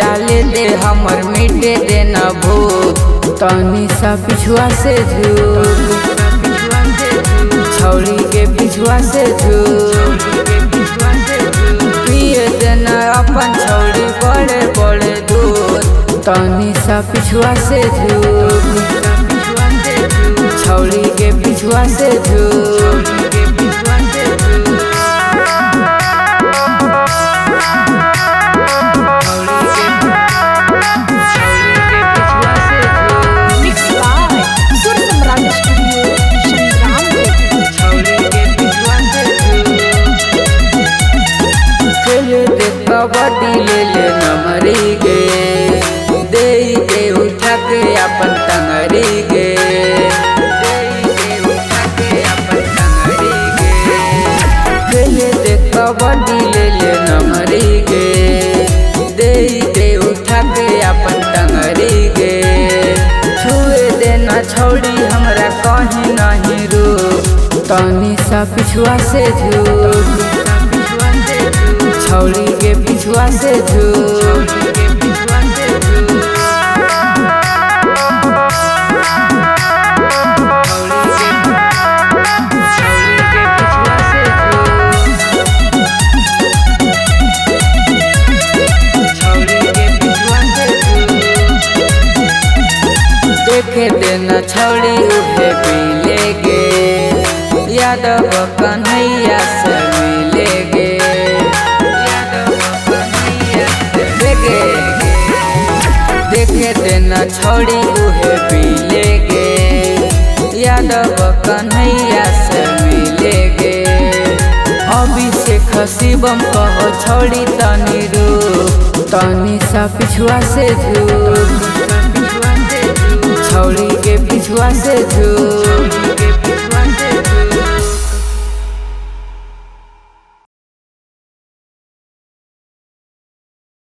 डाले दे हमर मिटे दे न भूख तनी सा पिछुआ से झूक छौड़ी के पिछुआ से झूक पिए देना अपन छौड़ी बड़े बड़े दूध तनी सा पिछुआ से झूक छौड़ी के पिछुआ से झूक कबड्डी ले ले नमरी गे दे के उठा के अपन टंगरी गे खेले दे कबड्डी ले ले नमरी गे दे के उठा के अपन टंगरी गे छुए देना छौड़ी हमरा कहीं नहीं रुक तनी सा पिछुआ से झूक छौड़ी के पिछुआ से झूक देखे देना छौड़ी उठे पीले गे यादव कन्हैया से मिले गे देखे देना छौड़ी उहे पीले गे यादव कन्हैया से मिले गे अभिषेक शिवम कहो छौड़ी तनी रुक तनी सा पिछुआ से झूक